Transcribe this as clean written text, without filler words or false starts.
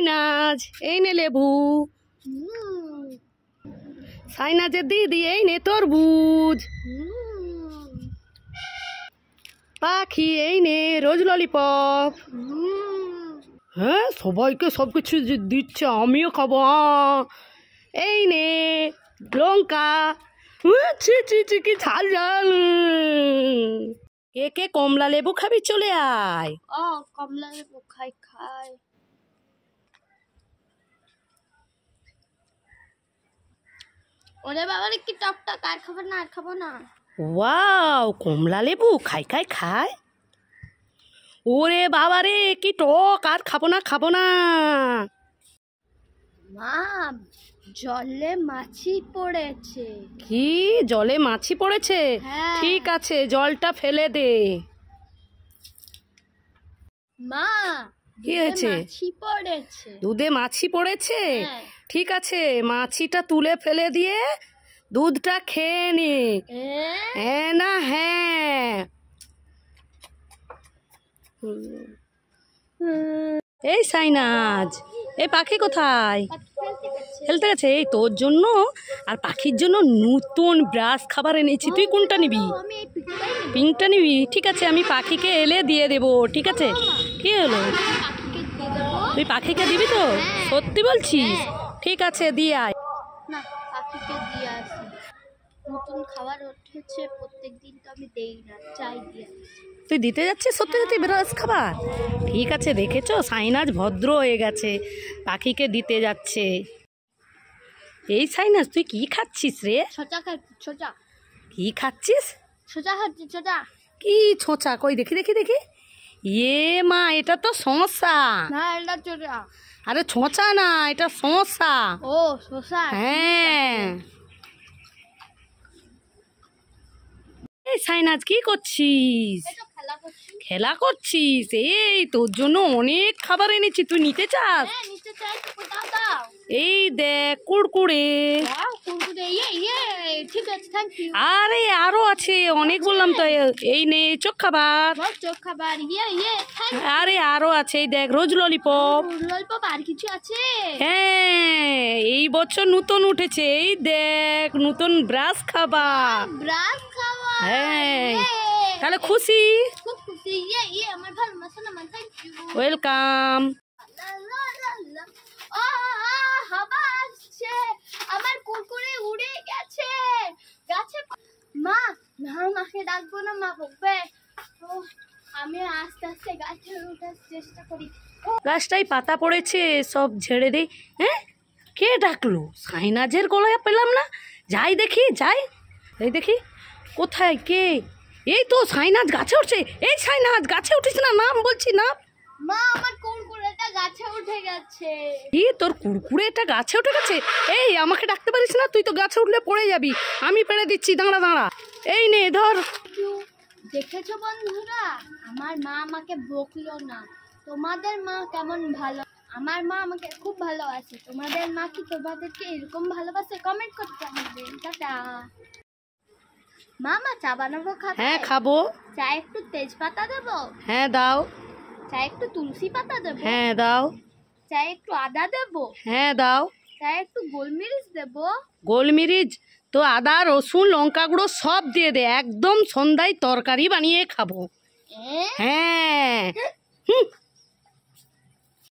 সাইনাজ এই নে লেবু, সাইনাজের দিদি এই নে তরমুজ, পাখি এই নে রোজ ললিপপ। হ্যাঁ সবাইকে সব কিছু দিচ্ছে, আমিও খাবো। এই নে লঙ্কা, ছি ছি ছি কি ঝাল ঝাল। কে কে কমলা লেবু খাবি চলে আয়। কমলা লেবু খাই। ওরে বাবা রে কি টকটক, আর খাবো না। ওয়াও কমলা লেবু খাই। ওরে বাবা রে কি টক, আর খাবো না। মা জলে মাছি পড়েছে। কি জলে মাছি পড়েছে? হ্যাঁ। ঠিক আছে জলটা ফেলে দে। মা কি হয়েছে? মাছি পড়েছে। দুধে মাছি পড়েছে? হ্যাঁ। ঠিক আছে মাছিটা তুলে ফেলে দিয়ে দুধটা খেয়ে নে। হ্যাঁ না হ্যাঁ। এই সাইনাজ, এই পাখি কোথায়? খেলতে গেছে। এই তোর জন্য আর পাখির জন্য নতুন ব্রাশ খাবার এনেছি, তুই কোনটা নিবি? পিঙ্কটা নিবি? ঠিক আছে আমি পাখিকে এলে দিয়ে দেবো। ঠিক আছে কি হলো, তুই পাখিকে দিবি তো? সত্যি বলছিস? ঠিক আছে দিয়ে আয়। না পাখিকে দিয়ে আসি, নতুন খাবার উঠেছে প্রত্যেকদিন তো আমি দেই না, চাই দিয়ে। তুই দিতে যাচ্ছিস সত্যি ব্রাশ খাবার? ঠিক আছে দেখেছো সাইনাজ ভদ্র হয়ে গেছে, পাখিকে দিতে যাচ্ছে। এই সাইনাজ তুই কি খাচ্ছিস রে? ছোটা কি খাচ্ছিস? ছোটা কি ছোঁচা? কই দেখি। ইয়ে মা এটা তো শসা। না এটা ছোটা। আরে ছোঁচা না, এটা শসা। ও শসা। হ্যাঁ। এই সাইনাজ কি করছিস? খেলা করছিস? এই তোর জন্য অনেক খাবার এনেছি, তুই নিতে চাস? এই দেখ কুড়কুড়ে। আরে আরো আছে অনেক, বললাম তো। এই নে চোখ খাবার। আরে আরো আছে, এই দেখ রোজ ললিপপ। আর কিছু আছে? হ্যাঁ এই বছর নতুন উঠেছে, এই দেখ নতুন ব্রাশ খাবার। হ্যাঁ তাহলে খুশি? খুব খুশি। আমার ভালো মশলা আমার থ্যাংক ইউ। ওয়েলকাম। হাওয়া আসছে, আমার কুরকুরে উড়ে গেছে গাছে। মা মাকে ডাকবো না, মা বকবে। আমি আস্তে আস্তে গাছে ওঠার চেষ্টা করি। গাছটায় পাতা পড়েছে, সব ঝেড়ে দেই। হ্যাঁ কে ডাকলো? সাইনাজের গলায় পেলাম না, যাই দেখি। এই দেখি কোথায় কে? এই তো সাইনাজ গাছে উঠছে। এই সাইনাজ গাছে উঠিস না, নাম বলছি না। মা আমার কুরকুরেটা গাছে উঠে গেছে। কি তোর কুরকুরেটা গাছে উঠে গেছে? এই আমাকে ডাকতে পারিস না? তুই তো গাছে উঠলে পড়ে যাবি, আমি পেড়ে দিচ্ছি। দাঁড়া এই নে ধর। দেখেছো বন্ধুরা, আমার মা আমাকে বকলো না। তোমাদের মা কেমন ভালো? আমার মা আমাকে খুব ভালোবাসে। তোমাদের মা কি তোমাদেরকে এরকম ভালোবাসে? কমেন্ট করতে হবে। টাটা। মা চা বানাবো খাবে? হ্যাঁ খাবো। চা একটু তেজপাতা দেবো? হ্যাঁ দাও। চা একটু তুলসী পাতা দেবো? হ্যাঁ দাও। চা একটু আদা দেবো? হ্যাঁ দাও। চা একটু গোলমরিচ দেবো? গোলমরিচ তো আদা রসুন লঙ্কা গুঁড়ো সব দিয়ে দে, একদম সন্ধ্যায় তরকারি বানিয়ে খাবো। হ্যাঁ